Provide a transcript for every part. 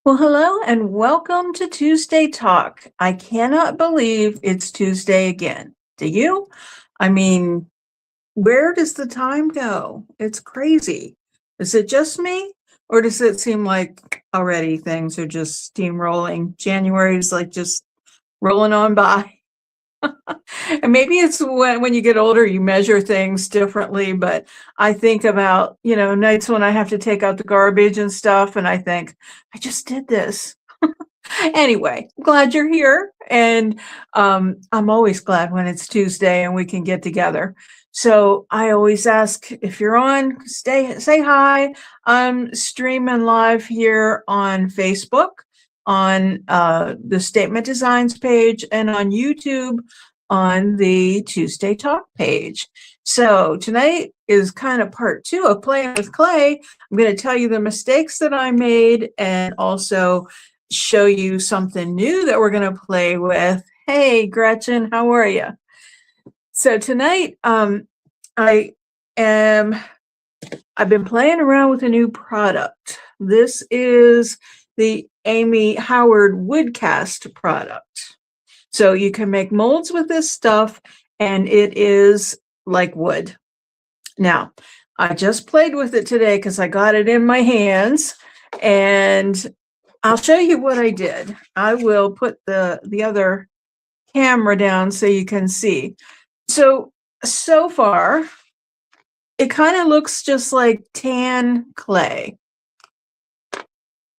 Well, hello and welcome to Tuesday Talk. I cannot believe it's Tuesday again. Do you? I mean, where does the time go? It's crazy. Is it just me? Or does it seem like already things are just steamrolling? January is like just rolling on by. And maybe it's when you get older, you measure things differently. But I think about, nights when I have to take out the garbage and stuff, and I think, I just did this. Anyway, glad you're here. And I'm always glad when it's Tuesday and we can get together. So I always ask if you're on, say hi. I'm streaming live here on Facebook, on the Statement Designs page, and on YouTube on the Tuesday Talk page. So tonight is kind of part 2 of Playing with Clay. I'm going to tell you the mistakes that I made and also show you something new that we're going to play with. Hey, Gretchen, how are you? So tonight, I've been playing around with a new product. This is the Amy Howard WoodCast product. So you can make molds with this stuff, and it is like wood. Now, I just played with it today because I got it in my hands, and I'll show you what I did. I will put the other camera down so you can see. So far, it kind of looks just like tan clay.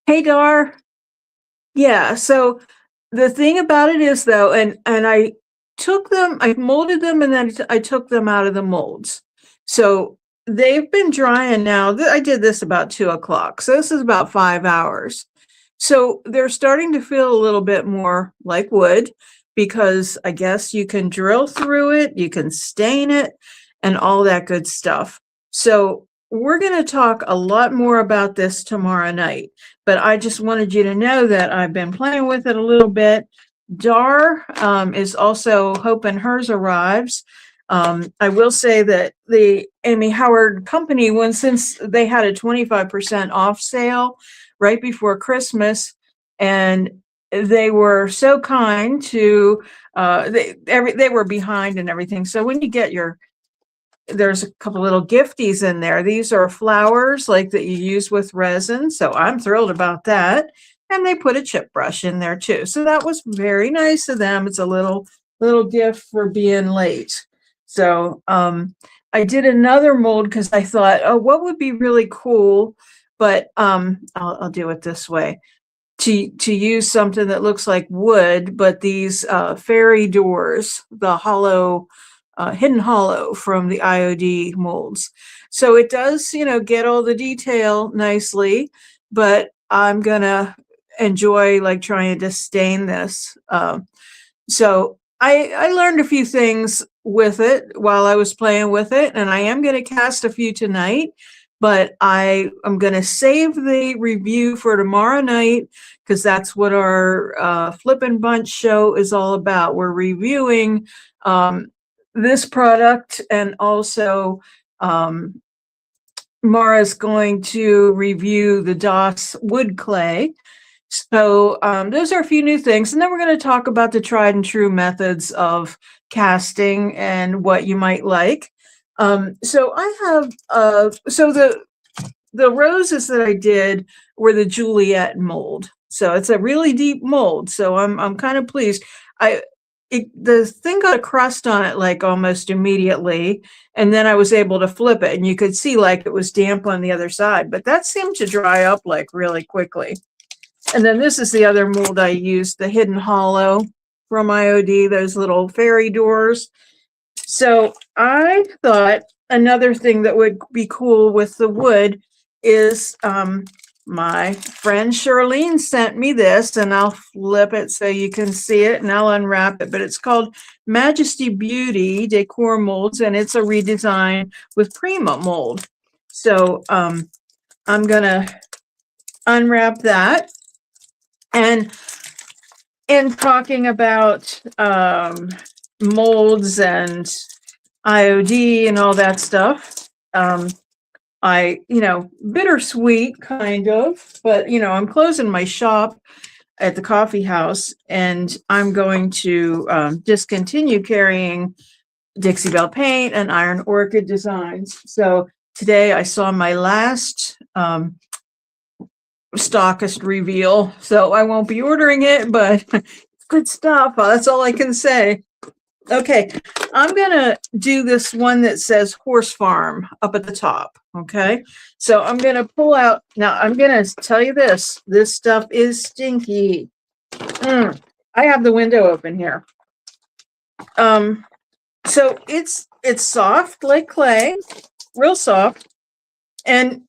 Hey, Dar. Yeah, so the thing about it is, though, and I molded them, and then I took them out of the molds. So they've been drying now. I did this about 2 o'clock, so this is about 5 hours. So they're starting to feel a little bit more like wood because I guess you can drill through it, you can stain it, and all that good stuff. So we're going to talk a lot more about this tomorrow night, but I just wanted you to know that I've been playing with it a little bit. Dar is also hoping hers arrives. I will say that the Amy Howard company, since they had a 25% off sale right before Christmas, and they were so kind to they were behind and everything. So when you get there's a couple little gifties in there. These are flowers like that you use with resin. So I'm thrilled about that. And they put a chip brush in there too. So that was very nice of them. It's a little gift for being late. So I did another mold because I thought, oh, what would be really cool? But I'll do it this way. To use something that looks like wood, but these fairy doors, the hidden hollow from the IOD molds. So it does, get all the detail nicely, but I'm gonna enjoy like trying to stain this. So I learned a few things with it while I was playing with it, and I am going to cast a few tonight, but I am going to save the review for tomorrow night because that's what our Flippin' Bunch show is all about. We're reviewing this product, and also Mara's going to review the DOS wood clay. So those are a few new things. And then we're going to talk about the tried and true methods of casting and what you might like. So I have, so the roses that I did were the Juliet mold. So it's a really deep mold. So I'm kind of pleased. The thing got a crust on it like almost immediately, and then I was able to flip it, and you could see like it was damp on the other side, but that seemed to dry up like really quickly. And then this is the other mold I used, the hidden hollow from IOD, those little fairy doors. So I thought another thing that would be cool with the wood is my friend Charlene sent me this, and I'll flip it so you can see it, and I'll unwrap it. But it's called Majesty Beauty Decor Molds, and it's a redesign with Prima mold. So I'm going to unwrap that. And in talking about molds and IOD and all that stuff, bittersweet kind of, but I'm closing my shop at the coffee house, and I'm going to discontinue carrying Dixie Belle paint and Iron Orchid designs. So today I saw my last stockist reveal, so I won't be ordering it, but it's good stuff. That's all I can say. Okay, I'm gonna do this one that says horse farm up at the top. Okay, so I'm gonna pull out, now I'm gonna tell you this stuff is stinky. I have the window open here. So it's soft like clay, real soft, and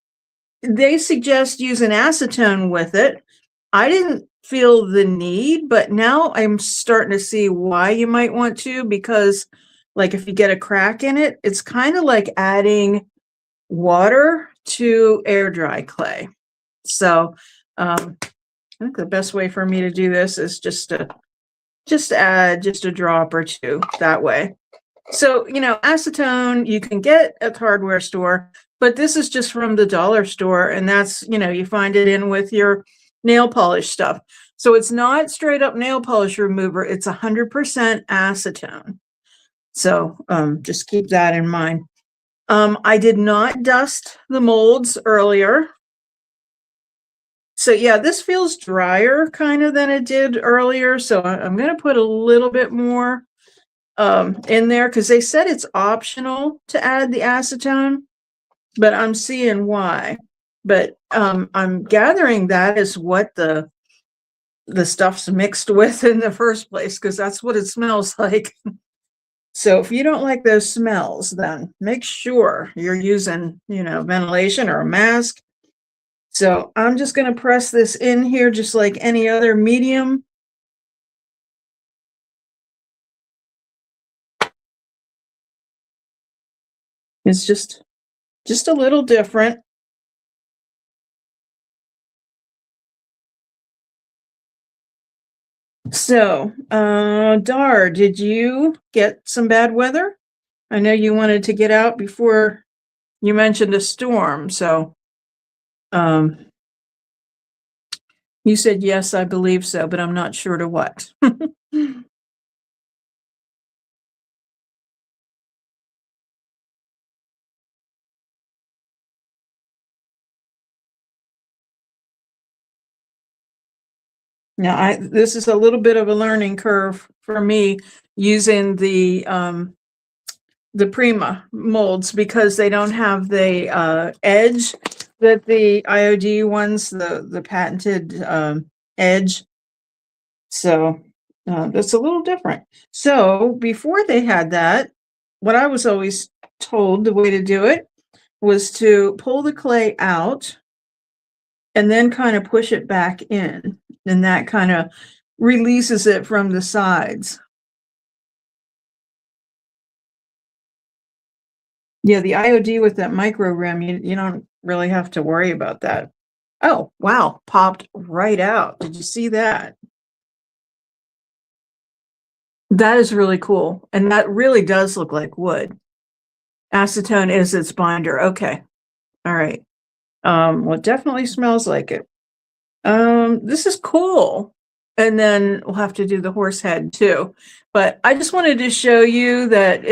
they suggest using acetone with it. I didn't feel the need, but now I'm starting to see why you might want to, because like if you get a crack in it, it's kind of like adding water to air dry clay. So I think the best way for me to do this is just add just a drop or two that way. So, acetone you can get at the hardware store, but this is just from the dollar store, and that's, you find it in with your nail polish stuff. So it's not straight up nail polish remover, it's 100% acetone. So just keep that in mind. I did not dust the molds earlier. So yeah, this feels drier kind of than it did earlier. So I'm going to put a little bit more in there, because they said it's optional to add the acetone, but I'm seeing why. But I'm gathering that is what the stuff's mixed with in the first place, because that's what it smells like. So if you don't like those smells, then make sure you're using, ventilation or a mask. So I'm just going to press this in here just like any other medium. It's just a little different. So, Dar, did you get some bad weather? I know you wanted to get out before you mentioned a storm, so you said yes, I believe so, but I'm not sure to what. Now, this is a little bit of a learning curve for me using the Prima molds, because they don't have the edge that the IOD ones, the patented edge. So that's a little different. So before they had that, what I was always told the way to do it was to pull the clay out and then kind of push it back in, and that kind of releases it from the sides. Yeah, the IOD with that micro rim, you don't really have to worry about that. Oh, wow, popped right out. Did you see that? That is really cool. And that really does look like wood. Acetone is its binder. Okay. All right. Well, it definitely smells like it. This is cool. And then we'll have to do the horse head too. But I just wanted to show you that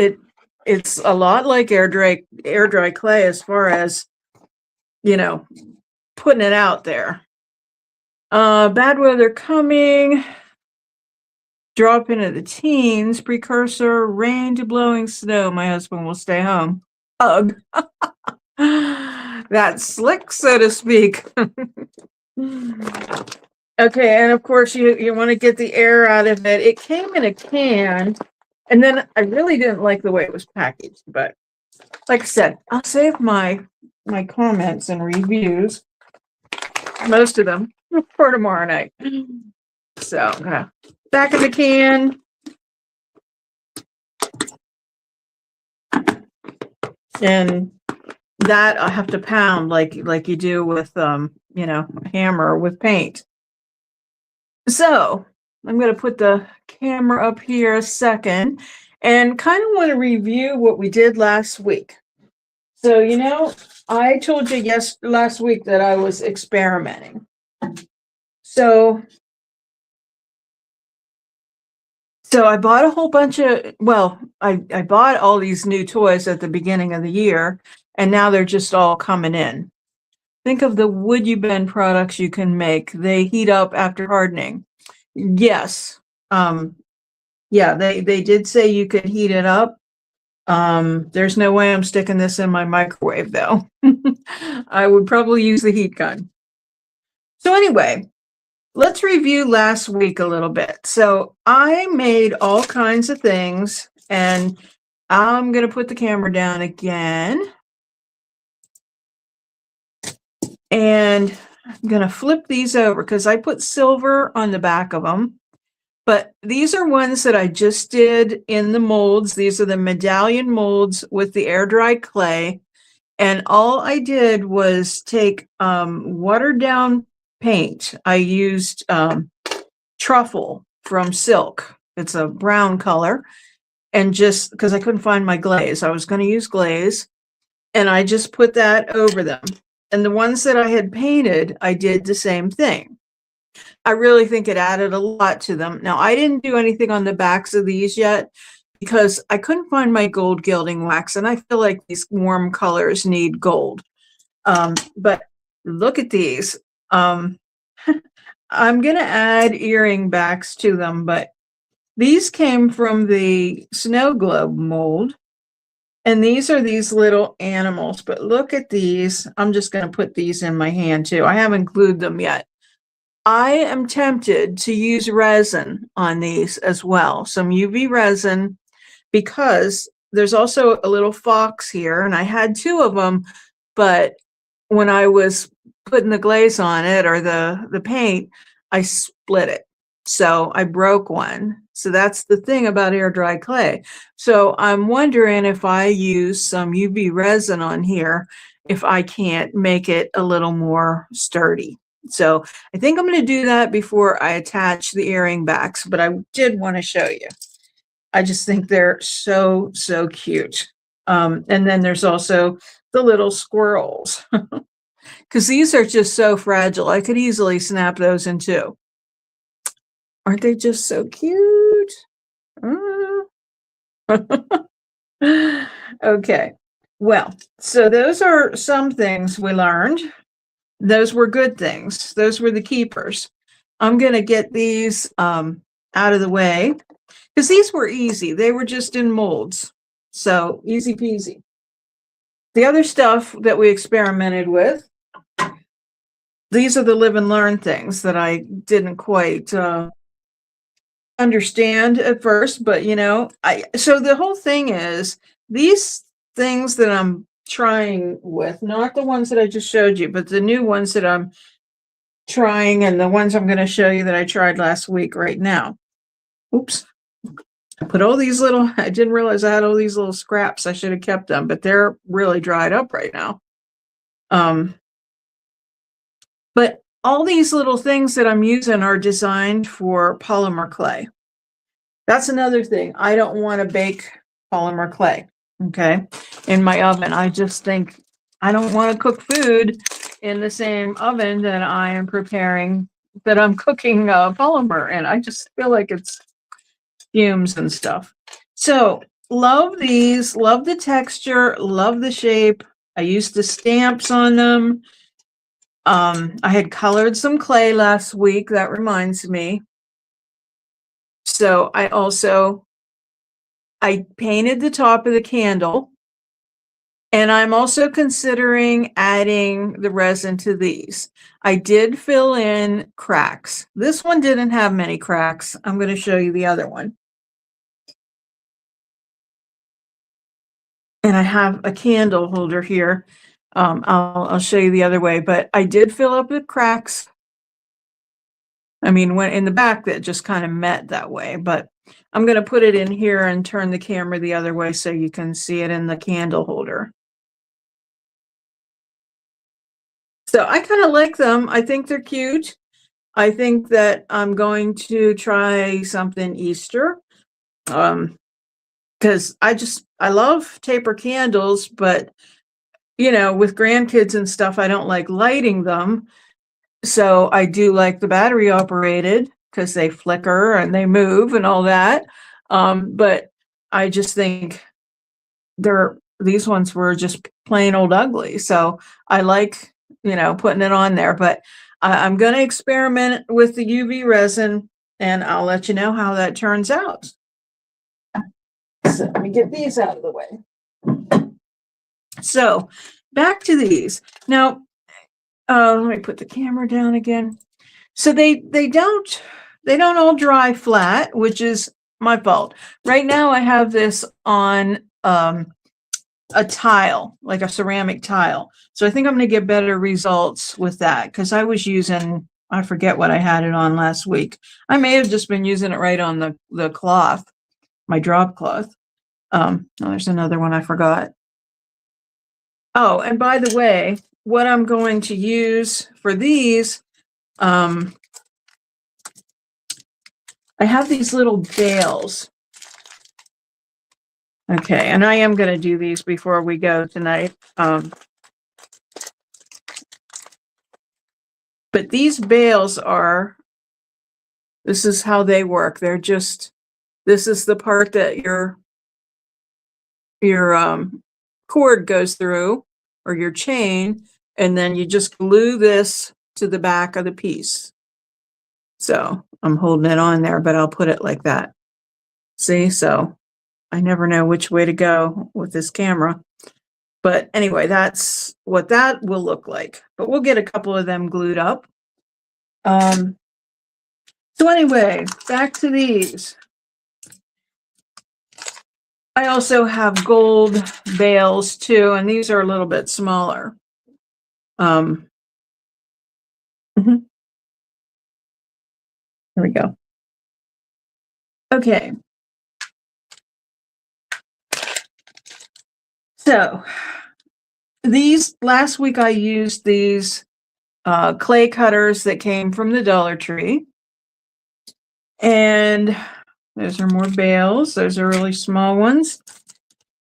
it's a lot like air dry clay as far as, putting it out there. Bad weather coming. Drop into the teens. Precursor, rain to blowing snow. My husband will stay home. Ugh. That's slick, so to speak. Okay, and of course you want to get the air out of it. It came in a can, and then I really didn't like the way it was packaged, but like I said, I'll save my comments and reviews, most of them, for tomorrow night. So back of the can. And that I have to pound like you do with a hammer with paint. So I'm going to put the camera up here a second and kind of want to review what we did last week. So, I told you last week that I was experimenting. So, I bought a whole bunch of, well, I bought all these new toys at the beginning of the year, and now they're just all coming in. Think of the wood you bend products you can make. They heat up after hardening. Yes. Yeah, they did say you could heat it up. There's no way I'm sticking this in my microwave though. I would probably use the heat gun. So anyway, let's review last week a little bit. So I made all kinds of things, and I'm going to put the camera down again. And I'm going to flip these over because I put silver on the back of them. But these are ones that I just did in the molds. These are the medallion molds with the air dried clay. And all I did was take watered down paint. I used truffle from Silk. It's a brown color. And just because I couldn't find my glaze, I was going to use glaze. And I just put that over them. And the ones that I had painted, I did the same thing. I really think it added a lot to them. Now, I didn't do anything on the backs of these yet because I couldn't find my gold gilding wax, and I feel like these warm colors need gold. But look at these. I'm going to add earring backs to them, but these came from the snow globe mold. And these are these little animals, but look at these. I'm just going to put these in my hand too. I haven't glued them yet. I am tempted to use resin on these as well, some UV resin, because there's also a little fox here, and I had two of them, but when I was putting the glaze on it or the paint, I split it. So I broke one. So that's the thing about air dry clay. So I'm wondering if I use some UV resin on here, if I can't make it a little more sturdy. So I think I'm going to do that before I attach the earring backs, but I did want to show you. I just think they're so, so cute. And then there's also the little squirrels, because these are just so fragile. I could easily snap those in two. Aren't they just so cute? Okay. Well, so those are some things we learned. Those were good things. Those were the keepers. I'm going to get these out of the way because these were easy. They were just in molds. So easy peasy. The other stuff that we experimented with, these are the live and learn things that I didn't quite understand at first, but so the whole thing is these things that I'm trying with, not the ones that I just showed you, but the new ones that I'm trying and the ones I'm going to show you that I tried last week right now. Oops. I put all these little, I didn't realize I had all these little scraps. I should have kept them, but they're really dried up right now. But all these little things that I'm using are designed for polymer clay. That's another thing. I don't want to bake polymer clay, okay, in my oven. I just think I don't want to cook food in the same oven that I am preparing, that I'm cooking polymer in. I just feel like it's fumes and stuff. So love these, love the texture, love the shape. I used the stamps on them. I had colored some clay last week. That reminds me. So I painted the top of the candle, and I'm also considering adding the resin to these. I did fill in cracks. This one didn't have many cracks. I'm going to show you the other one. And I have a candle holder here. I'll show you the other way, but I did fill up the cracks. I mean, when in the back that just kind of met that way, but I'm going to put it in here and turn the camera the other way so you can see it in the candle holder. So I kind of like them. I think they're cute. I think that I'm going to try something Easter. Because I love taper candles, but with grandkids and stuff, I don't like lighting them. So I do like the battery operated because they flicker and they move and all that. But I just think these ones were just plain old ugly. So I like, putting it on there, but I'm going to experiment with the UV resin and I'll let you know how that turns out. So let me get these out of the way. So back to these. Now, let me put the camera down again. So they don't all dry flat, which is my fault. Right now I have this on a tile, like a ceramic tile. So I think I'm going to get better results with that because I was using, I forget what I had it on last week. I may have just been using it right on the cloth, my drop cloth. Oh, there's another one I forgot. Oh, and by the way, what I'm going to use for these, I have these little bales. Okay, and I am going to do these before we go tonight. But these bales this is how they work. They're just, this is the part that your cord goes through, or your chain, and then you just glue this to the back of the piece. So I'm holding it on there, but I'll put it like that. See, so I never know which way to go with this camera. But anyway, that's what that will look like. But we'll get a couple of them glued up. So anyway, back to these. I also have gold bales too, and these are a little bit smaller. There we go. Okay. So these, last week I used these clay cutters that came from the Dollar Tree. And those are more bales. Those are really small ones.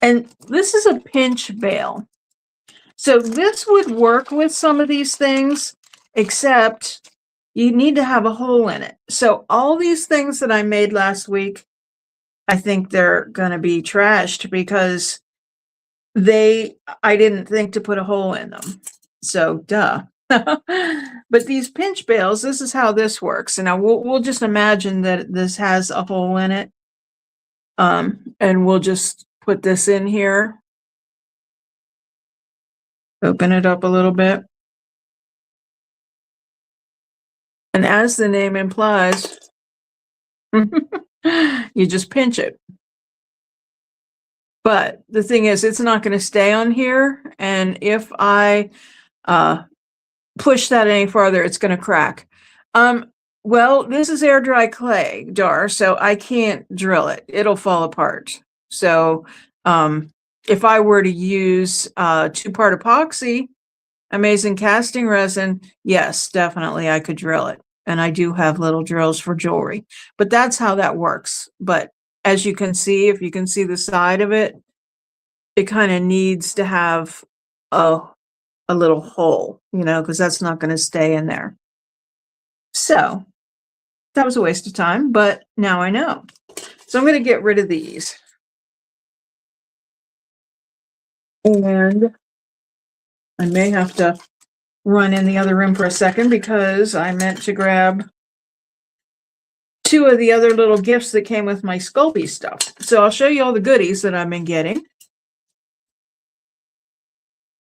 And this is a pinch bale. So this would work with some of these things, except you need to have a hole in it. So all these things that I made last week, I think they're going to be trashed because I didn't think to put a hole in them. So duh. But these pinch bales, this is how this works. And now we'll just imagine that this has a hole in it. And we'll just put this in here. Open it up a little bit. And as the name implies, you just pinch it. But the thing is, it's not going to stay on here. And if I push that any farther, it's going to crack. Well, this is air dry clay, Dar, so I can't drill it. It'll fall apart. So if I were to use 2-part epoxy, amazing casting resin, yes, definitely I could drill it. And I do have little drills for jewelry. But that's how that works. But as you can see, if you can see the side of it, it kind of needs to have a little hole, because that's not going to stay in there. So that was a waste of time, but now I know. So I'm going to get rid of these. And I may have to run in the other room for a second because I meant to grab 2 of the other little gifts that came with my Sculpey stuff. So I'll show you all the goodies that I've been getting.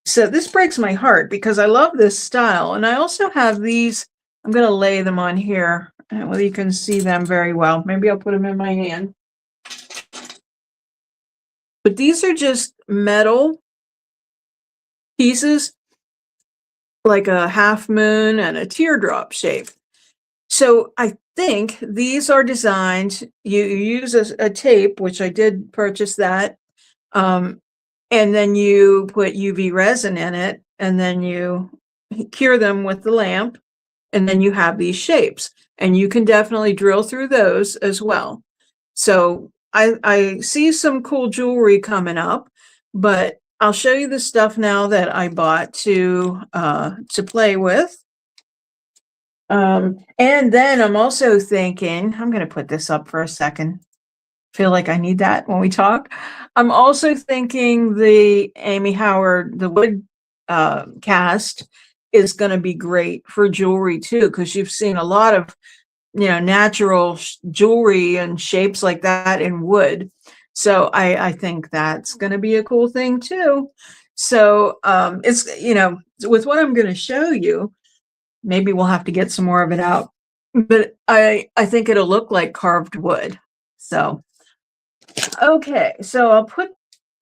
So this breaks my heart because I love this style. And I also have these, I'm going to lay them on here. Well, you can see them very well. Maybe I'll put them in my hand. But these are just metal pieces, like a half moon and a teardrop shape. So I think these are designed, you use a tape, which I did purchase that, and then you put UV resin in it, and then you cure them with the lamp, and then you have these shapes. And you can definitely drill through those as well. So I see some cool jewelry coming up, but I'll show you the stuff now that I bought to play with. And then I'm also thinking, I'm going to put this up for a second. Feel like I need that when we talk. I'm also thinking the Amy Howard, the wood cast is going to be great for jewelry too, because you've seen a lot of, natural jewelry and shapes like that in wood. So I think that's going to be a cool thing too. So it's, with what I'm going to show you, maybe we'll have to get some more of it out, but I think it'll look like carved wood. So, okay, so I'll put,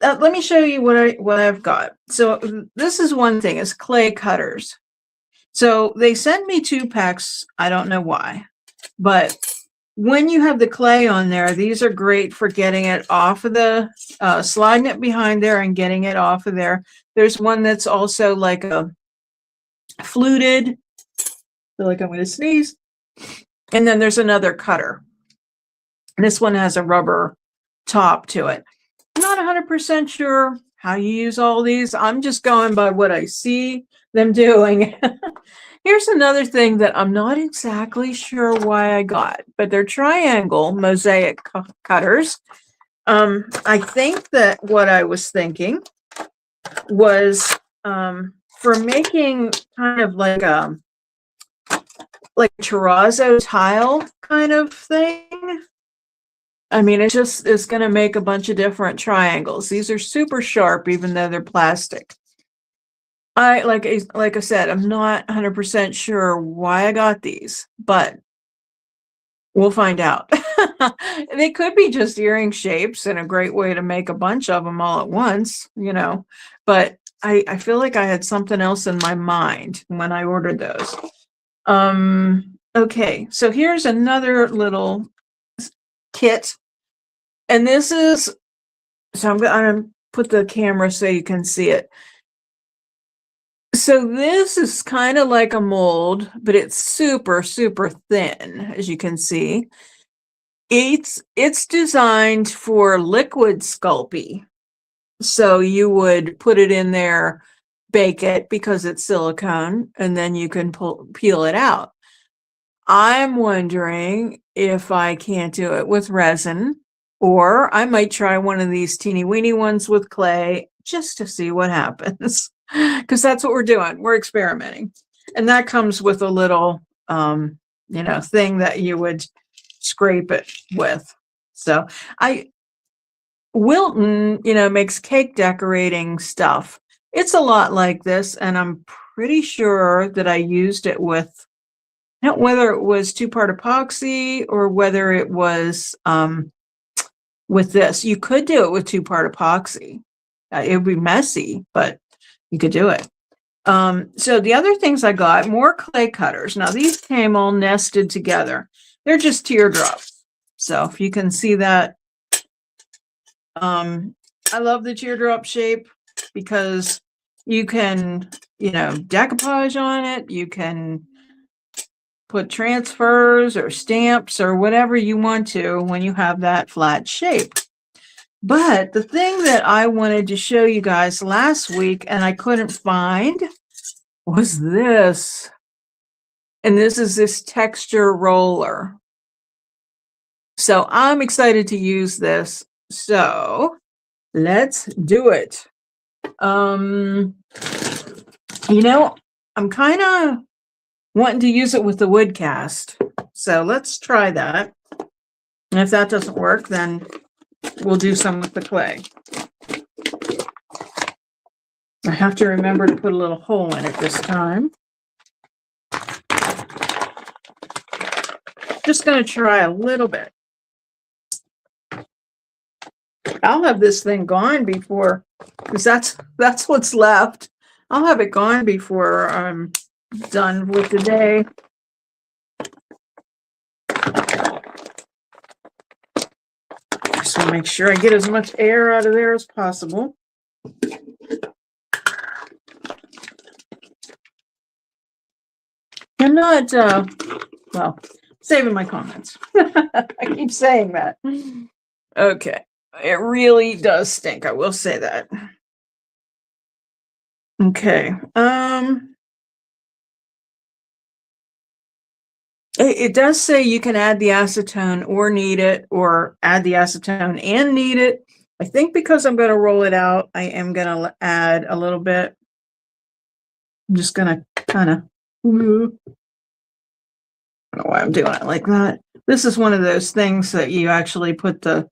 let me show you what I've got. So this is one thing, is clay cutters. So they sent me 2 packs. I don't know why, but when you have the clay on there, these are great for getting it off of the, sliding it behind there and getting it off of there. There's one that's also like a fluted, feel like I'm going to sneeze. And then there's another cutter. This one has a rubber top to it. I'm not 100% sure how you use all these. I'm just going by what I see them doing. Here's another thing that I'm not exactly sure why I got, but they're triangle mosaic cutters. I think that what I was thinking was for making kind of like a terrazzo tile kind of thing. I mean, it's going to make a bunch of different triangles. These are super sharp, even though they're plastic. Like I said, I'm not 100% sure why I got these, but we'll find out. They could be just earring shapes and a great way to make a bunch of them all at once, but I feel like I had something else in my mind when I ordered those. Okay, so here's another little kit. And this is, so I'm going to put the camera so you can see it. So this is kind of like a mold, but it's super, super thin, as you can see. It's designed for liquid Sculpey. So you would put it in there, bake it because it's silicone, and then you can peel it out. I'm wondering if I can't do it with resin, or I might try one of these teeny weeny ones with clay just to see what happens. Because that's what we're doing. We're experimenting. And that comes with a little, thing that you would scrape it with. So Wilton, makes cake decorating stuff. It's a lot like this, and I'm pretty sure that I used it with, not whether it was 2-part epoxy or whether it was with this. You could do it with 2-part epoxy. It would be messy, but you could do it. So the other things I got, more clay cutters. Now these came all nested together. They're just teardrops. So if you can see that, I love the teardrop shape because you can, decoupage on it. You can put transfers or stamps or whatever you want to when you have that flat shape. But the thing that I wanted to show you guys last week and I couldn't find was this. And this is this texture roller. So I'm excited to use this. So let's do it. I'm kind of wanting to use it with the WoodCast. So let's try that. And if that doesn't work, then we'll do some with the clay. I have to remember to put a little hole in it this time. Just going to try a little bit. I'll have this thing gone before, because that's what's left. I'll have it gone before I'm done with the day. Just want to make sure I get as much air out of there as possible. I'm not, saving my comments. I keep saying that. Okay. It really does stink. I will say that. Okay. It does say you can add the acetone or knead it, or add the acetone and knead it. I think because I'm going to roll it out, I am going to add a little bit. I'm just going to kind of, I don't know why I'm doing it like that. This is one of those things that you actually put the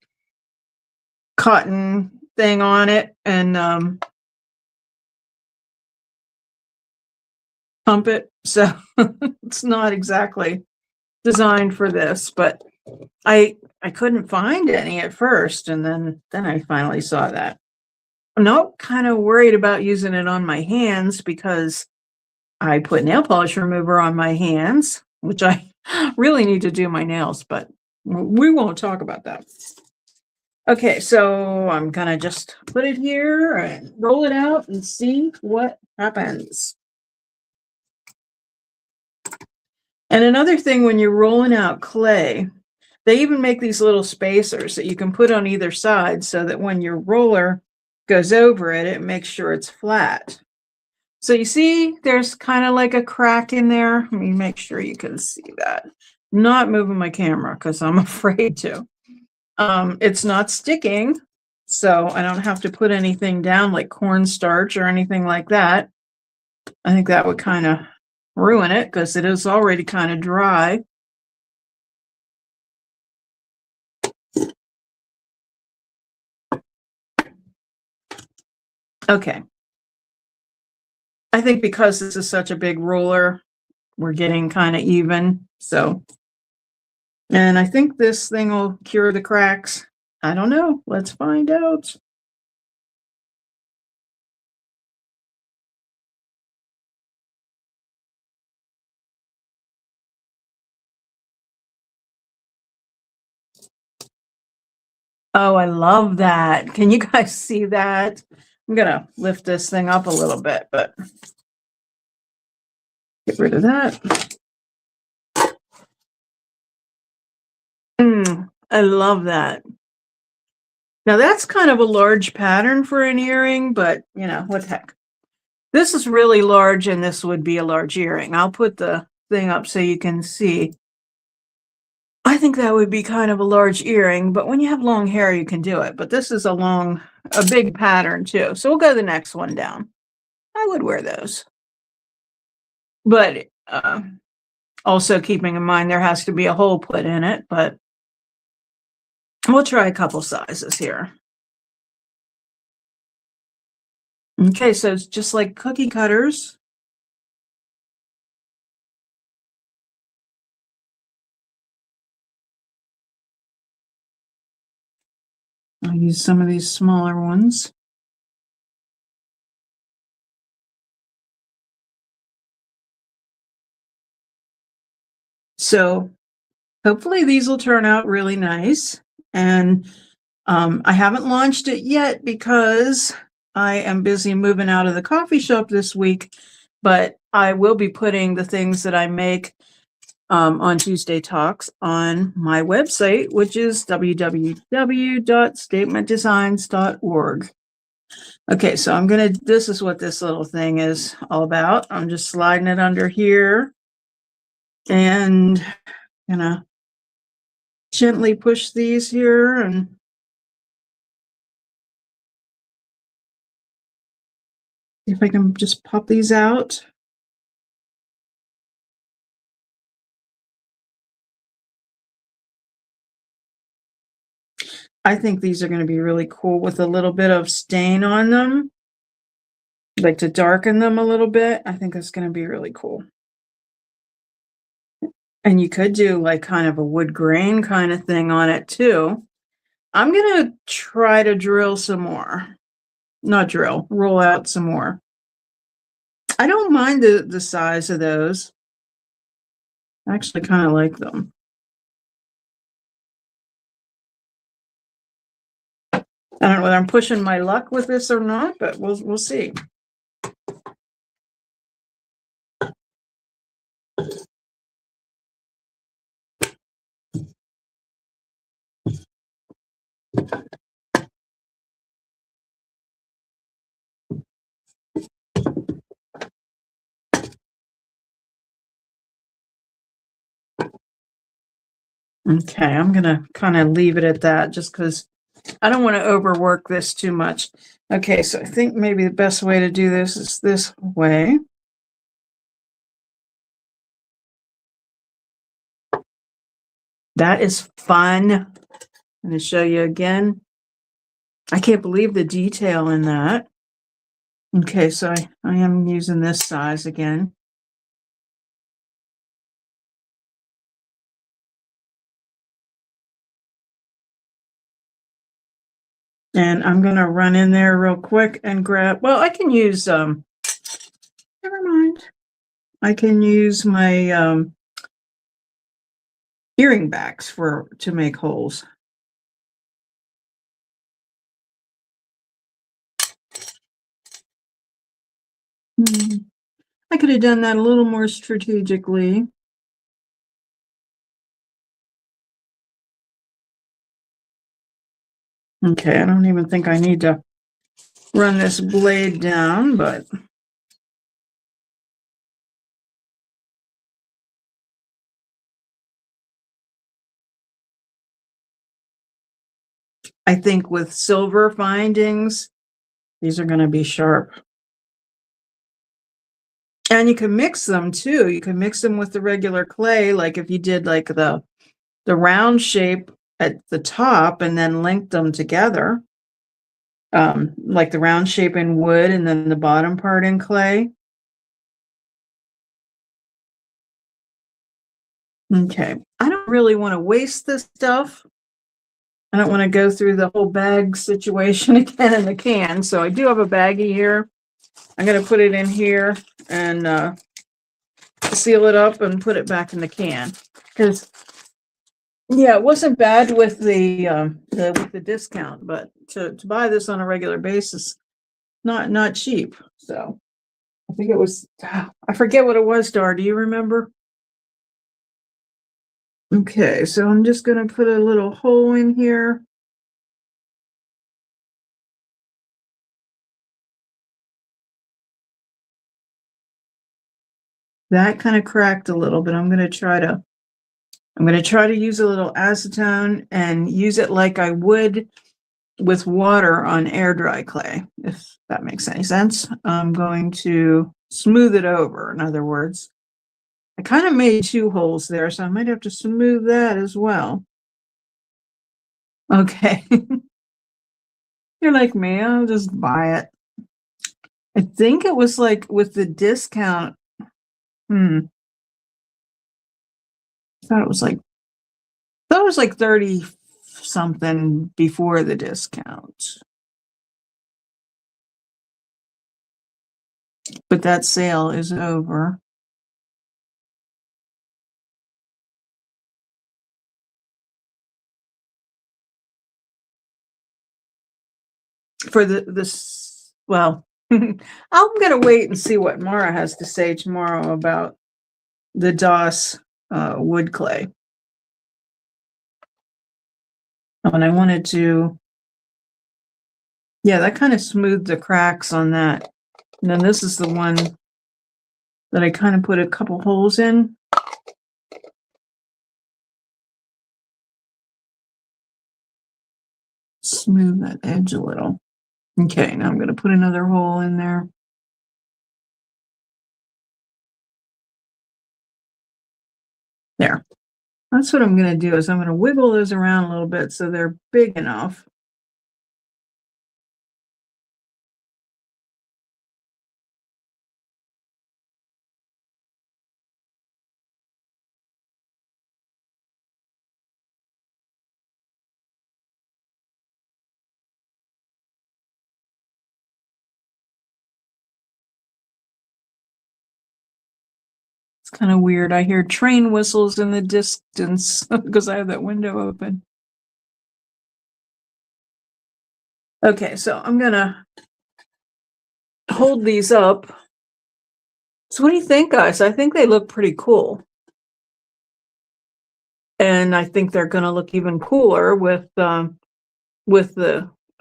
cotton thing on it and pump it. So it's not exactly designed for this, but I couldn't find any at first, and then I finally saw that. I'm not kind of worried about using it on my hands because I put nail polish remover on my hands, which I really need to do my nails, but we won't talk about that. Okay, so I'm gonna just put it here and roll it out and see what happens. And another thing, when you're rolling out clay, they even make these little spacers that you can put on either side so that when your roller goes over it, it makes sure it's flat. So you see, there's kind of like a crack in there. Let me make sure you can see that. Not moving my camera because I'm afraid to. It's not sticking, so I don't have to put anything down like cornstarch or anything like that. I think that would kind of ruin it because it is already kind of dry. Okay. I think because this is such a big roller, we're getting kind of even. So, and I think this thing will cure the cracks. I don't know. Let's find out. Oh, I love that. Can you guys see that? I'm gonna lift this thing up a little bit, but get rid of that. I love that. Now that's kind of a large pattern for an earring, but you know, what the heck. This is really large and this would be a large earring. I'll put the thing up so you can see. I think that would be kind of a large earring, but when you have long hair, you can do it. But this is a big pattern too. So we'll go to the next one down. I would wear those. But also keeping in mind there has to be a hole put in it, but we'll try a couple sizes here. Okay, so it's just like cookie cutters. I'll use some of these smaller ones. So hopefully these will turn out really nice. And I haven't launched it yet because I am busy moving out of the coffee shop this week, but I will be putting the things that I make on Tuesday Talks on my website, which is www.statementdesigns.org. Okay, so this is what this little thing is all about. I'm just sliding it under here and gonna gently push these here and see if I can just pop these out. I think these are going to be really cool with a little bit of stain on them, like to darken them a little bit. I think that's going to be really cool. And you could do like kind of a wood grain kind of thing on it too. I'm going to try to drill some more. Not drill, roll out some more. I don't mind the size of those. I actually kind of like them. I don't know whether I'm pushing my luck with this or not, but we'll see. Okay, I'm gonna kind of leave it at that just because I don't want to overwork this too much. Okay, so I think maybe the best way to do this is this way. That is fun. I'm going to show you again. I can't believe the detail in that. Okay, so I am using this size again. And I'm going to run in there real quick and grab, well, I can use, never mind. I can use my earring backs to make holes. I could have done that a little more strategically. Okay, I don't even think I need to run this blade down, but I think with silver findings, these are going to be sharp. And you can mix them too. You can mix them with the regular clay, like if you did like the round shape at the top and then linked them together. Like the round shape in wood and then the bottom part in clay. Okay, I don't really want to waste this stuff. I don't want to go through the whole bag situation again in the can. So I do have a baggie here. I'm going to put it in here and seal it up and put it back in the can. Because, yeah, it wasn't bad with the discount, but to buy this on a regular basis, not cheap. So I think it was, I forget what it was, Dar. Do you remember? Okay, so I'm just going to put a little hole in here. That kind of cracked a little, but I'm going to try to use a little acetone and use it like I would with water on air dry clay, if that makes any sense. I'm going to smooth it over, in other words. I kind of made 2 holes there, so I might have to smooth that as well. Okay. You're like me, I'll just buy it. I think it was like with the discount. I thought it was like 30 something before the discount. But that sale is over. For this, well, I'm gonna wait and see what Mara has to say tomorrow about the DOS wood clay. And I wanted to, yeah, that kind of smoothed the cracks on that. And then this is the one that I kind of put a couple holes in. Smooth that edge a little. Okay, now I'm going to put another hole in there. There. That's what I'm going to do is I'm going to wiggle those around a little bit so they're big enough. It's kind of weird. I hear train whistles in the distance because I have that window open. Okay, so I'm going to hold these up. So what do you think, guys? I think they look pretty cool. And I think they're going to look even cooler with a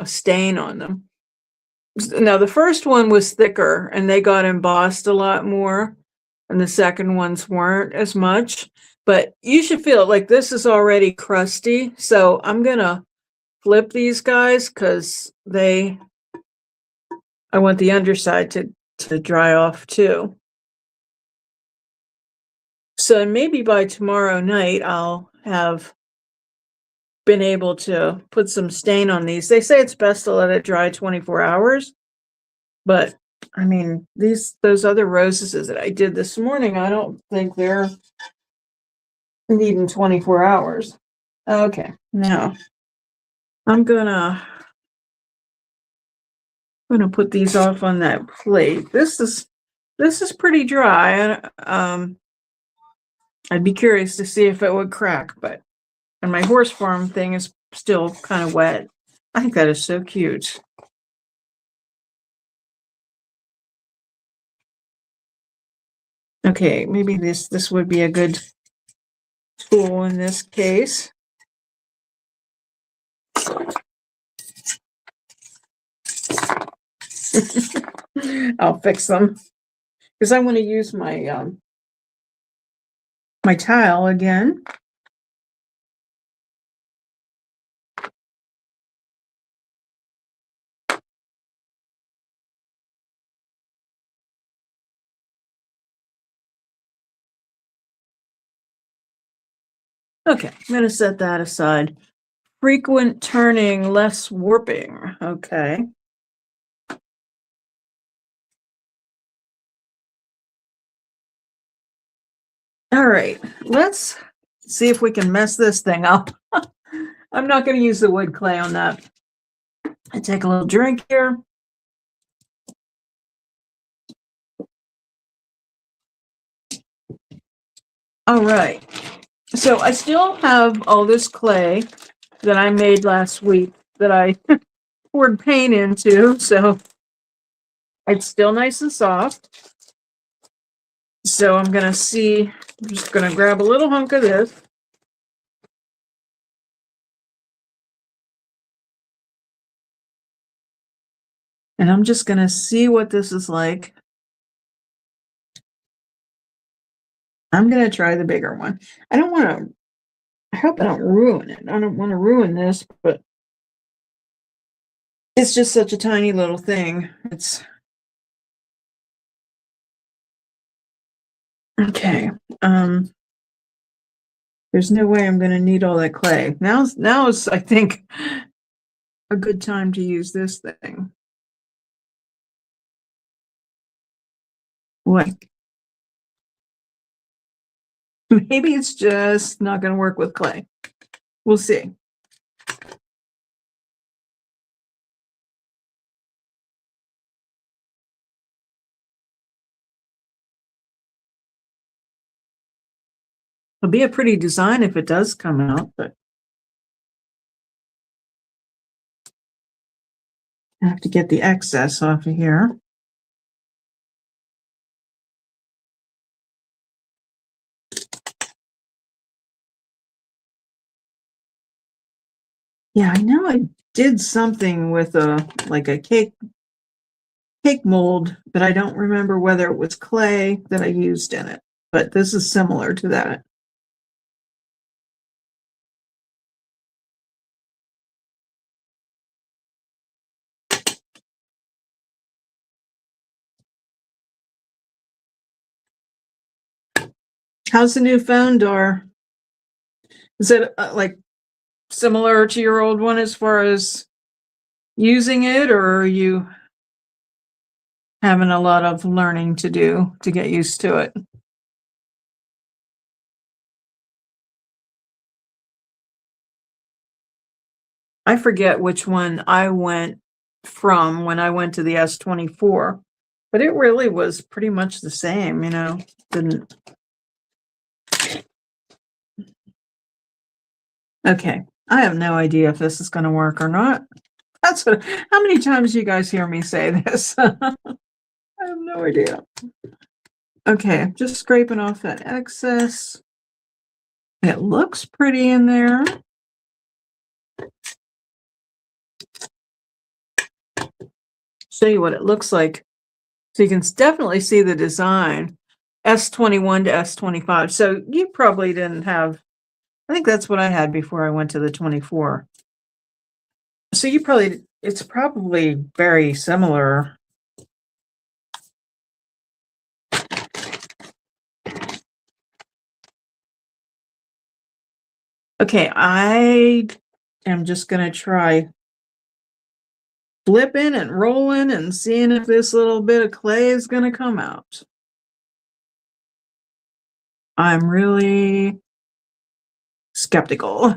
stain on them. Now, the first one was thicker and they got embossed a lot more, and the second ones weren't as much. But you should feel like this is already crusty. So I'm gonna flip these guys because I want the underside to dry off too. So maybe by tomorrow night, I'll have been able to put some stain on these. They say it's best to let it dry 24 hours, but I mean, those other roses that I did this morning, I don't think they're needing 24 hours. Okay, now I'm gonna put these off on that plate. This is pretty dry. I'd be curious to see if it would crack, and my horse farm thing is still kind of wet. I think that is so cute. Okay, maybe this would be a good tool in this case. I'll fix them because I want to use my my tile again. Okay, I'm going to set that aside. Frequent turning, less warping. Okay. All right, let's see if we can mess this thing up. I'm not going to use the wood clay on that. I take a little drink here. All right, so I still have all this clay that I made last week that I poured paint into, so it's still nice and soft. So I'm just gonna grab a little hunk of this. And I'm just gonna see what this is like. I'm gonna try the bigger one. I hope I don't ruin it. I don't want to ruin this, but it's just such a tiny little thing. Okay. There's no way I'm gonna need all that clay. Now is I think a good time to use this thing. What? Maybe it's just not gonna work with clay. We'll see. It'll be a pretty design if it does come out, but I have to get the excess off of here. Yeah, I know I did something with a cake mold, but I don't remember whether it was clay that I used in it. But this is similar to that. How's the new phone door? Is it like similar to your old one as far as using it, or are you having a lot of learning to do to get used to it? I forget which one I went from when I went to the S24, but it really was pretty much the same, didn't. Okay, I have no idea if this is going to work or not. How many times do you guys hear me say this? I have no idea. Okay, just scraping off that excess. It looks pretty in there. Show you what it looks like. So you can definitely see the design. S21 to S25. So you probably didn't have, I think that's what I had before I went to the 24. So you probably, it's probably very similar. Okay, I am just going to try flipping and rolling and seeing if this little bit of clay is going to come out. I'm really skeptical.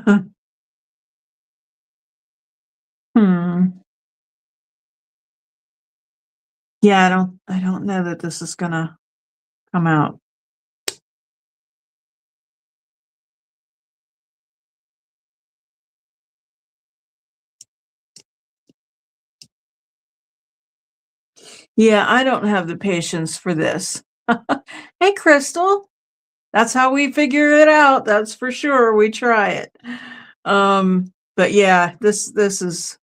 Yeah, I don't know that this is going to come out. Yeah, I don't have the patience for this. Hey, Crystal. That's how we figure it out. That's for sure. We try it. But yeah, this is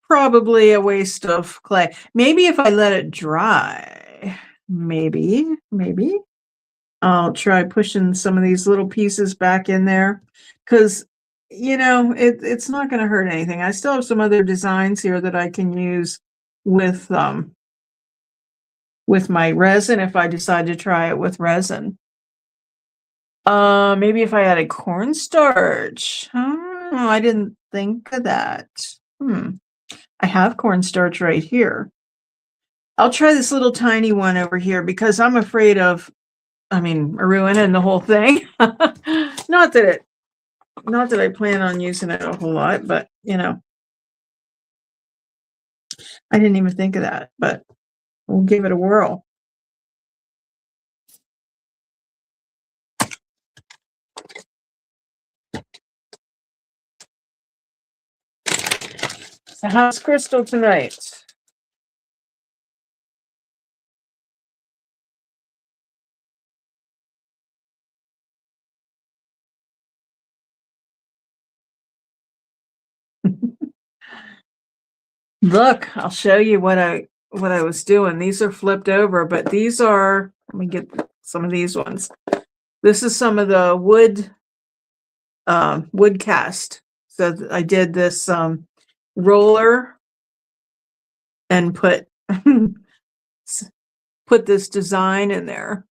probably a waste of clay. Maybe if I let it dry, maybe I'll try pushing some of these little pieces back in there, because it's not going to hurt anything. I still have some other designs here that I can use with my resin if I decide to try it with resin. Maybe if I added cornstarch. Oh, I didn't think of that. I have cornstarch right here. I'll try this little tiny one over here because I'm afraid of, ruining the whole thing. Not that I plan on using it a whole lot, but I didn't even think of that, but we'll give it a whirl. So how's Crystal tonight? Look, I'll show you what I was doing. These are flipped over, but these are, let me get some of these ones. This is some of the WoodCast. So I did this roller and put this design in there.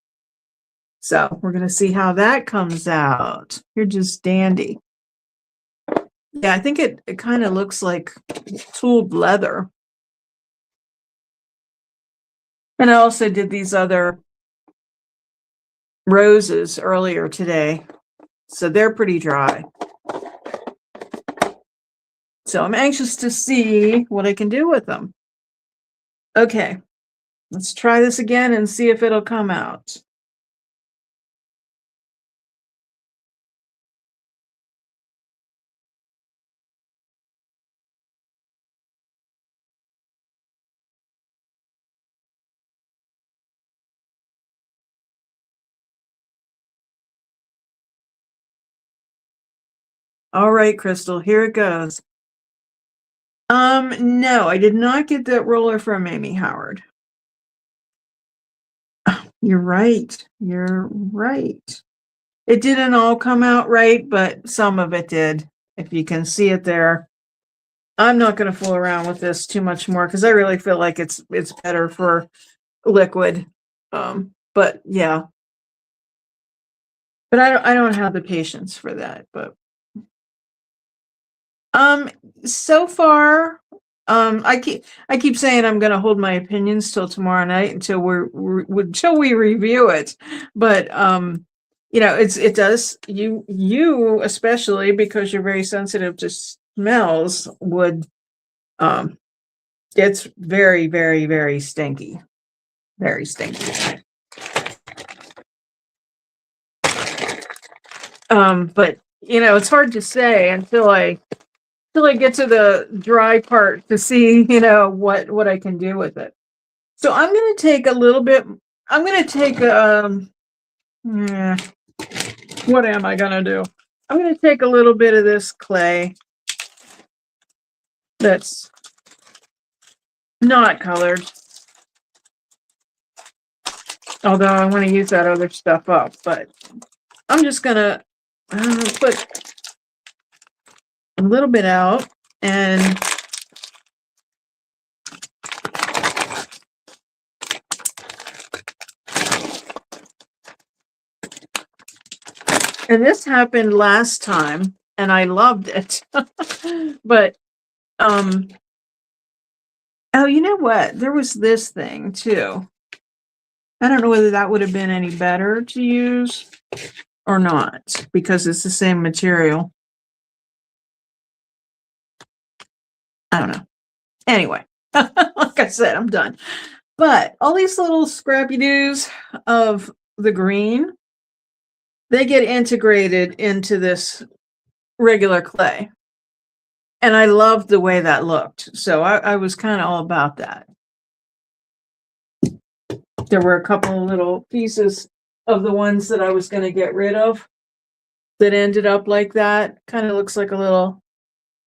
So we're going to see how that comes out. You're just dandy. Yeah, I think it kind of looks like tooled leather. And I also did these other roses earlier today. So they're pretty dry. So I'm anxious to see what I can do with them. Okay, let's try this again and see if it'll come out. All right, Crystal, here it goes. No, I did not get that roller from Amy Howard. You're right. You're right. It didn't all come out right, but some of it did. If you can see it there. I'm not going to fool around with this too much more because I really feel like it's better for liquid. But yeah. But I don't have the patience for that, but so far, I keep saying I'm going to hold my opinions till tomorrow night until we review it. But it does, you especially because you're very sensitive to smells would it's very, very, very stinky. Very stinky. But it's hard to say until I get to the dry part to see, what I can do with it. So I'm going to take a little bit, I'm going to take, what am I going to do? I'm going to take a little bit of this clay that's not colored. Although I want to use that other stuff up, but I'm just gonna put a little bit out and this happened last time and I loved it. But oh, you know what? There was this thing too. I don't know whether that would have been any better to use or not because it's the same material. I don't know. Anyway, like I said, I'm done. But all these little scrappy doos of the green, they get integrated into this regular clay. And I loved the way that looked. So I was kind of all about that. There were a couple of little pieces of the ones that I was going to get rid of that ended up like that. Kind of looks like a little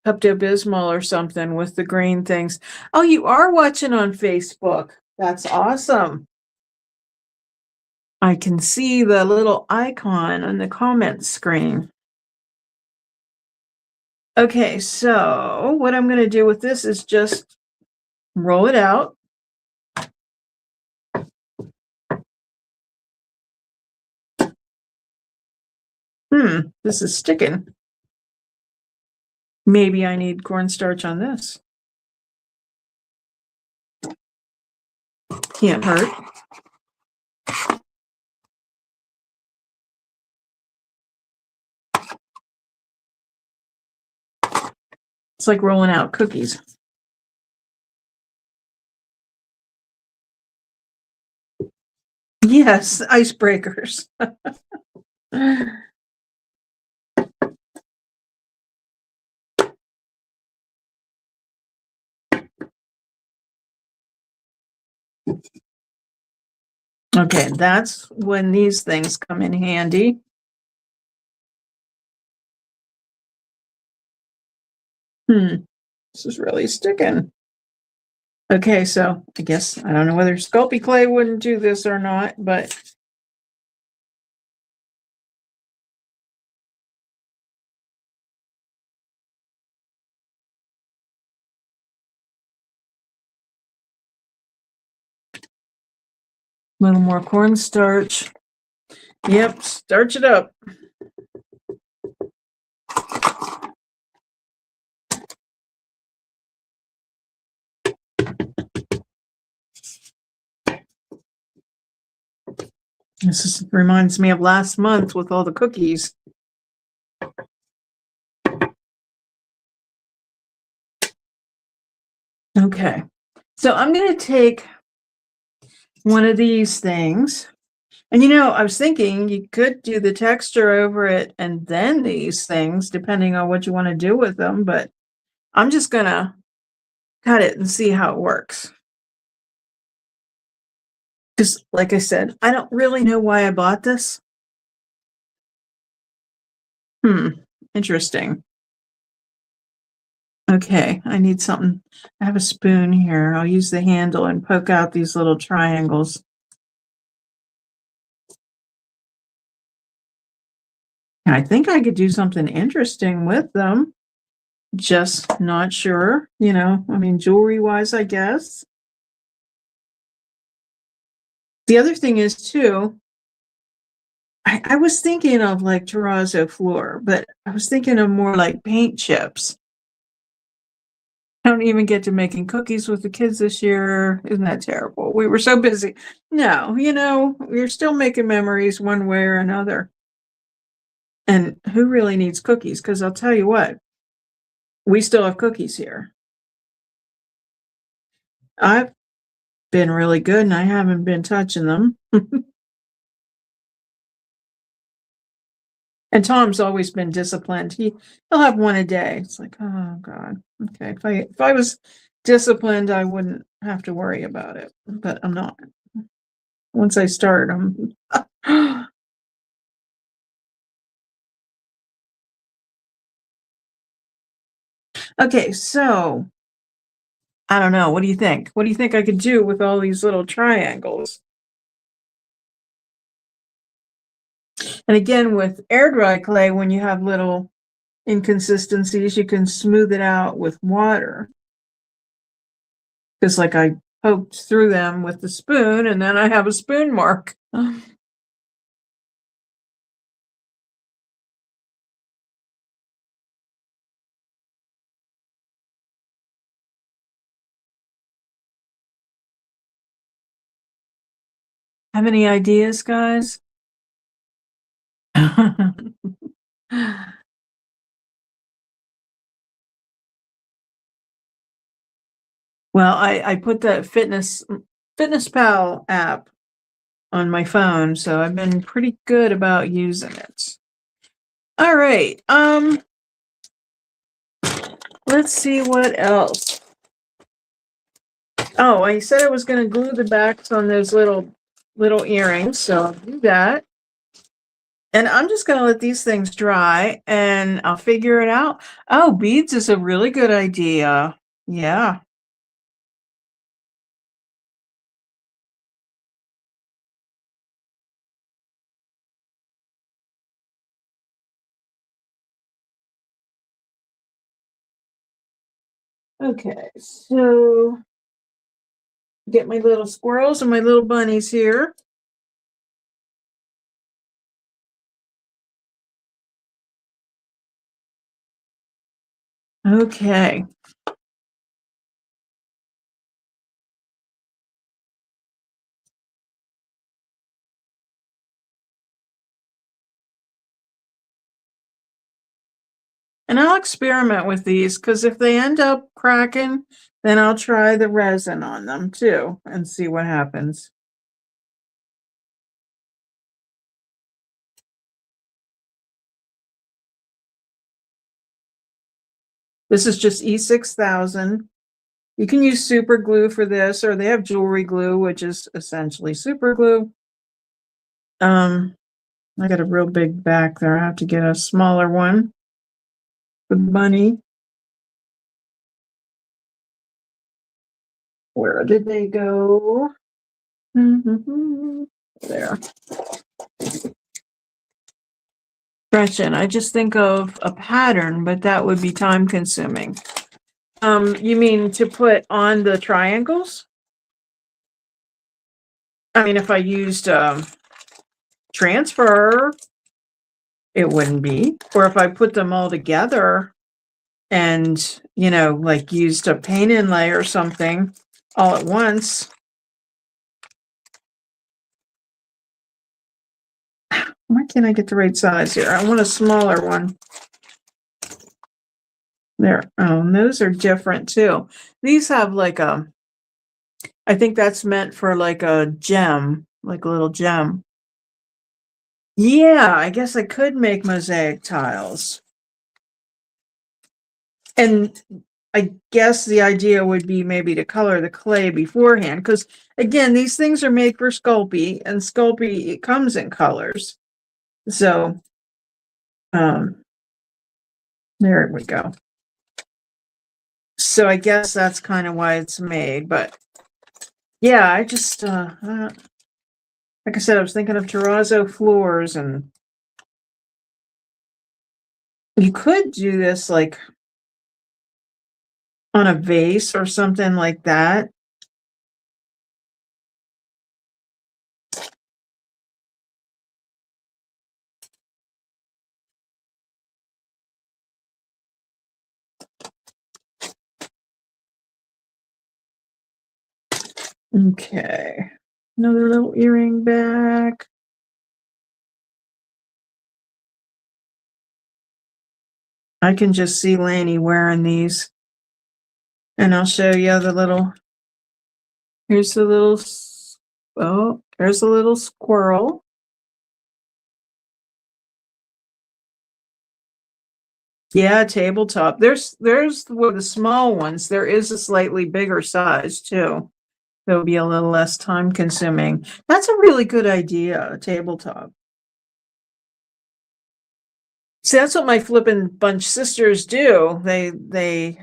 Pepto-Bismol or something with the green things. Oh, you are watching on Facebook. That's awesome. I can see the little icon on the comment screen. Okay, so what I'm going to do with this is just roll it out. This is sticking. Maybe I need cornstarch on this. Can't hurt. It's like rolling out cookies. Yes, icebreakers. Okay, that's when these things come in handy. This is really sticking. Okay, so I guess I don't know whether Sculpey clay wouldn't do this or not, but a little more cornstarch. Yep, starch it up. This reminds me of last month with all the cookies. Okay, so I'm going to take one of these things. And I was thinking you could do the texture over it and then these things, depending on what you want to do with them. But I'm just going to cut it and see how it works. Because, like I said, I don't really know why I bought this. Interesting. Okay, I need something. I have a spoon here. I'll use the handle and poke out these little triangles. I think I could do something interesting with them. Just not sure, I mean, jewelry-wise, I guess. The other thing is, too, I was thinking of like terrazzo floor, but I was thinking of more like paint chips. I don't even get to making cookies with the kids this year. Isn't that terrible? We were so busy. No, we're still making memories one way or another. And who really needs cookies? Because I'll tell you what, we still have cookies here. I've been really good and I haven't been touching them. And Tom's always been disciplined. He'll have one a day. It's like, oh God. Okay. If I was disciplined, I wouldn't have to worry about it. But I'm not. Once I start, I'm okay, so I don't know. What do you think? What do you think I could do with all these little triangles? And again, with air dry clay, when you have little inconsistencies, you can smooth it out with water. Just like I poked through them with the spoon, and then I have a spoon mark. How many ideas, guys? Well, I put the Fitness Pal app on my phone, so I've been pretty good about using it. All right. Let's see what else. Oh, I said I was going to glue the backs on those little earrings, so I'll do that. And I'm just going to let these things dry and I'll figure it out. Oh, beads is a really good idea. Yeah. Okay, so get my little squirrels and my little bunnies here. Okay. And I'll experiment with these because if they end up cracking, then I'll try the resin on them too and see what happens. This is just E6000. You can use super glue for this, or they have jewelry glue, which is essentially super glue. I got a real big back there. I have to get a smaller one for the bunny. Where did they go? There. Gretchen, I just think of a pattern, but that would be time consuming. You mean to put on the triangles? I mean, if I used transfer, it wouldn't be. Or if I put them all together and, like used a paint inlay or something all at once. Why can't I get the right size here? I want a smaller one. There. Oh, and those are different too. These have like I think that's meant for like a gem, like a little gem. Yeah, I guess I could make mosaic tiles. And I guess the idea would be maybe to color the clay beforehand, because again, these things are made for Sculpey, and Sculpey, it comes in colors. So, there we go. So I guess that's kind of why it's made, but yeah, I just, like I said, I was thinking of terrazzo floors, and you could do this like on a vase or something like that. Okay, another little earring back. I can just see Laney wearing these. And I'll show you the little, here's the little, oh, there's a little squirrel. Yeah, tabletop. There's the small ones. There is a slightly bigger size too. That'll be a little less time consuming. That's a really good idea, a tabletop. See, that's what my flippin' bunch sisters do. They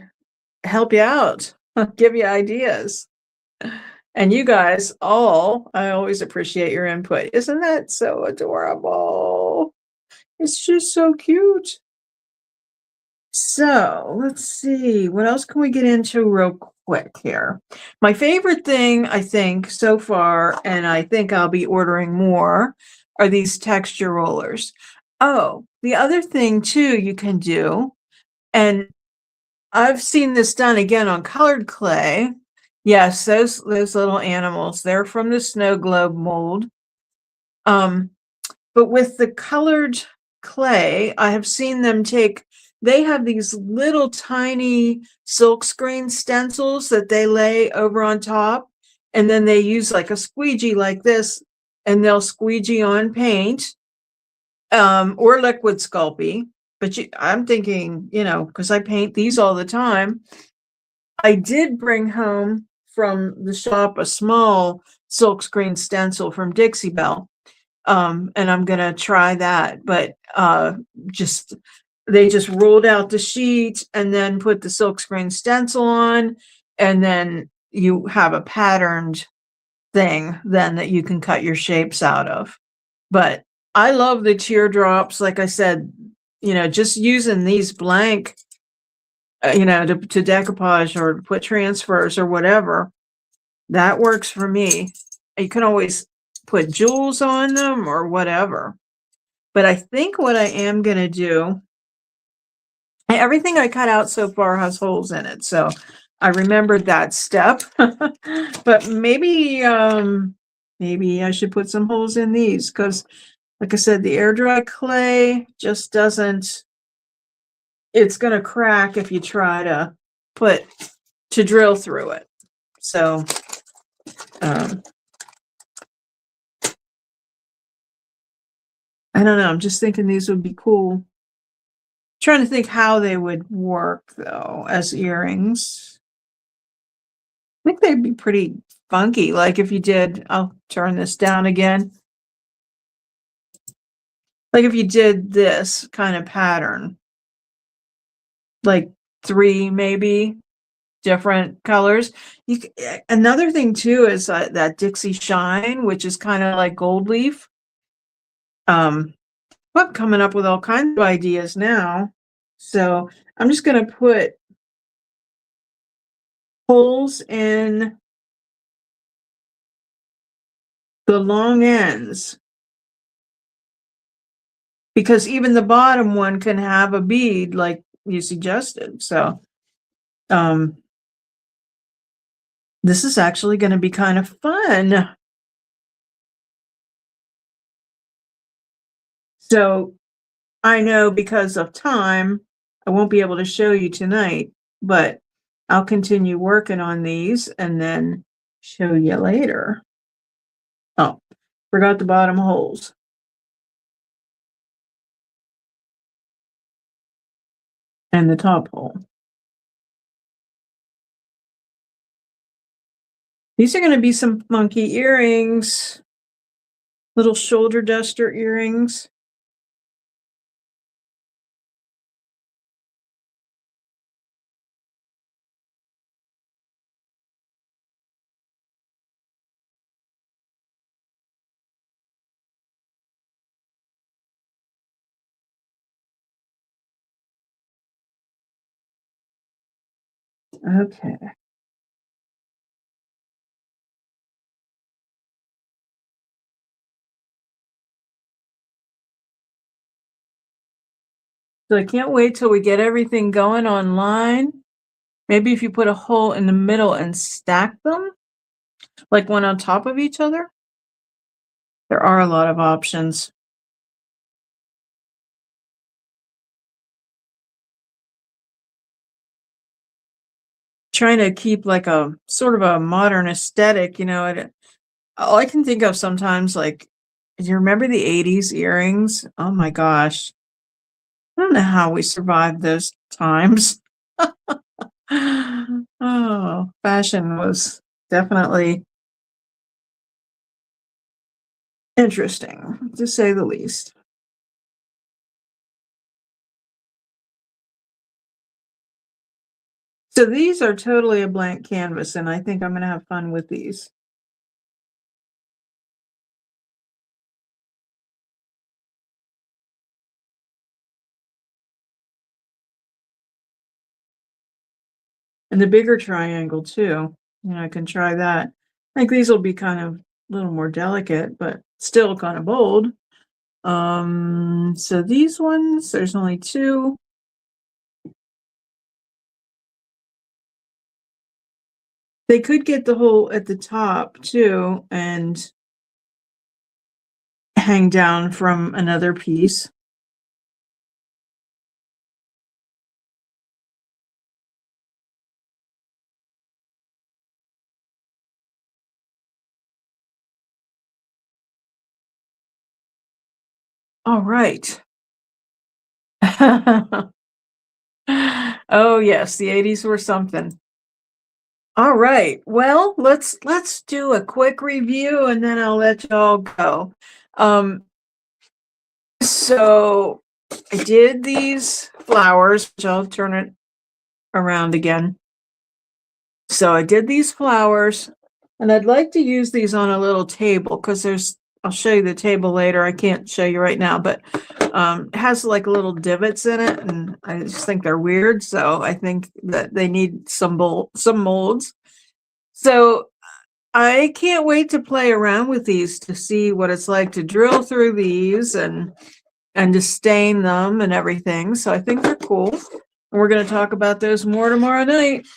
help you out, give you ideas. And you guys all, I always appreciate your input. Isn't that so adorable? It's just so cute. So let's see, what else can we get into real quick here? My favorite thing, I think, so far, and I think I'll be ordering more, are these texture rollers. Oh, the other thing too you can do, and I've seen this done again on colored clay. Yes, those little animals, they're from the snow globe mold. Um, but with the colored clay, I have seen them they have these little tiny silkscreen stencils that they lay over on top, and then they use like a squeegee like this, and they'll squeegee on paint, or liquid Sculpey. But I'm thinking, because I paint these all the time, I did bring home from the shop a small silkscreen stencil from Dixie Belle, and I'm gonna try that. But just they just rolled out the sheet and then put the silkscreen stencil on, and then you have a patterned thing then that you can cut your shapes out of. But I love the teardrops. Like I said, just using these blank, to decoupage or put transfers or whatever, that works for me. You can always put jewels on them or whatever. But I think what I am going to do, everything I cut out so far has holes in it. So I remembered that step. But maybe I should put some holes in these, because like I said, the air dry clay just doesn't, it's going to crack if you try to drill through it. So I don't know. I'm just thinking these would be cool. Trying to think how they would work though as earrings. I think they'd be pretty funky. Like if you did, I'll turn this down again. Like if you did this kind of pattern, like 3 maybe different colors. Another thing too is that Dixie Shine, which is kind of like gold leaf. I'm coming up with all kinds of ideas now. So I'm just going to put holes in the long ends, because even the bottom one can have a bead like you suggested. So this is actually going to be kind of fun. So I know because of time, I won't be able to show you tonight, but I'll continue working on these and then show you later. Oh, forgot the bottom holes. And the top hole. These are going to be some funky earrings, little shoulder duster earrings. Okay. So I can't wait till we get everything going online. Maybe if you put a hole in the middle and stack them, like one on top of each other. There are a lot of options. Trying to keep like a sort of a modern aesthetic, all I can think of sometimes, like, do you remember the 80s earrings? Oh my gosh. I don't know how we survived those times. Oh, fashion was definitely interesting, to say the least. So these are totally a blank canvas, and I think I'm going to have fun with these. And the bigger triangle too. I can try that. I think these will be kind of a little more delicate, but still kind of bold. So these ones, there's only two. They could get the hole at the top too and hang down from another piece. All right. Oh yes, the 80s were something. All right. Well, let's do a quick review and then I'll let y'all go. So I did these flowers, which I'll turn it around again. So I did these flowers and I'd like to use these on a little table because I'll show you the table later. I can't show you right now, but it has like little divots in it and I just think they're weird. So I think that they need some molds. So I can't wait to play around with these to see what it's like to drill through these and to stain them and everything. So I think they're cool. And we're going to talk about those more tomorrow night.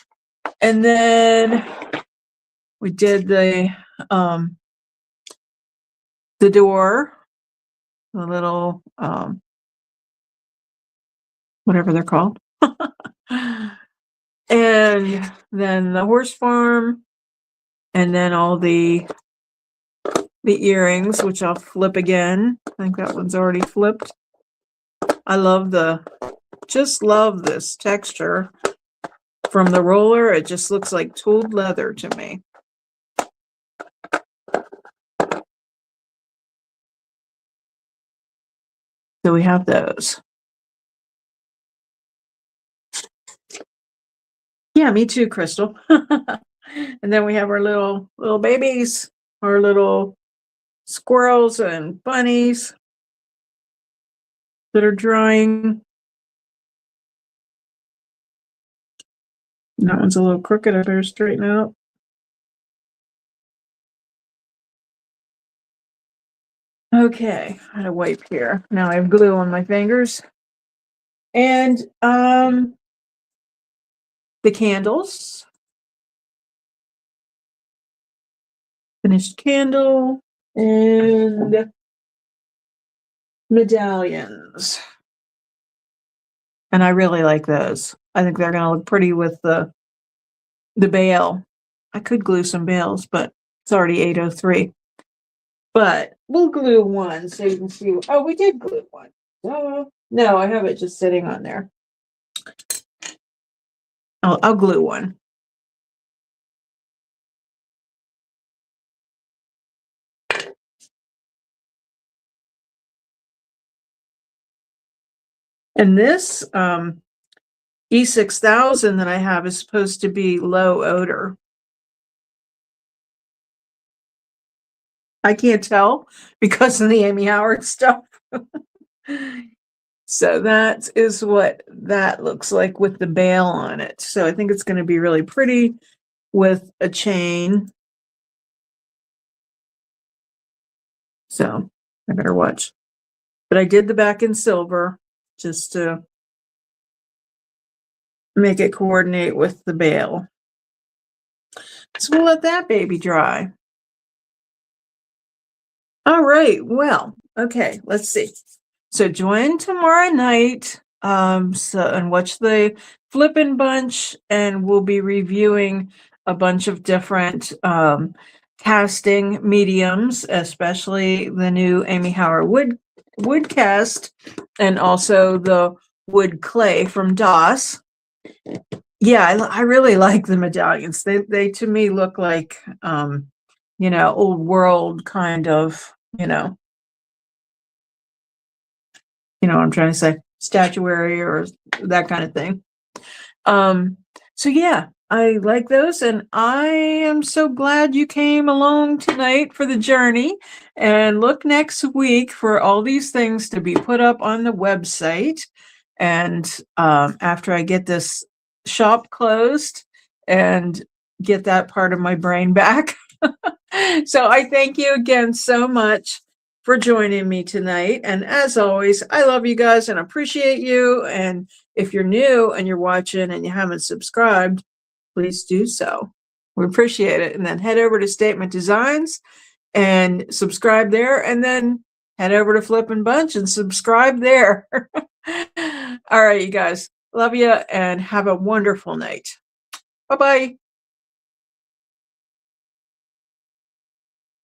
And then we did the door, the little whatever they're called. And then the horse farm, and then all the earrings, which I'll flip again. I think that one's already flipped. I just love this texture from the roller. It just looks like tooled leather to me. So we have those. Yeah, me too, Crystal. And then we have our little babies, our little squirrels and bunnies that are drying. That one's a little crooked. I better straighten out. Okay, I had a wipe here. Now I have glue on my fingers. And the candles. Finished candle and medallions. And I really like those. I think they're going to look pretty with the bail. I could glue some bails, but it's already 8:03. But we'll glue one so you can see. Oh, we did glue one. No, I have it just sitting on there. I'll glue one. And this E6000 that I have is supposed to be low odor. I can't tell because of the Amy Howard stuff. So that is what that looks like with the bail on it. So I think it's going to be really pretty with a chain. So I better watch. But I did the back in silver just to make it coordinate with the bail. So we'll let that baby dry. All right. Well, okay, let's see. So join tomorrow night and watch the Flippin' Bunch, and we'll be reviewing a bunch of different casting mediums, especially the new Amy Howard WoodCast and also the wood clay from DOS. Yeah, I really like the medallions. They to me look like old world kind of, what I'm trying to say, statuary or that kind of thing. So yeah, I like those, and I am so glad you came along tonight for the journey. And look next week for all these things to be put up on the website. And after I get this shop closed and get that part of my brain back. So I thank you again so much for joining me tonight. And as always, I love you guys and appreciate you. And if you're new and you're watching and you haven't subscribed, please do so. We appreciate it. And then head over to Statement Designs and subscribe there. And then head over to Flippin' Bunch and subscribe there. All right, you guys. Love you and have a wonderful night. Bye-bye.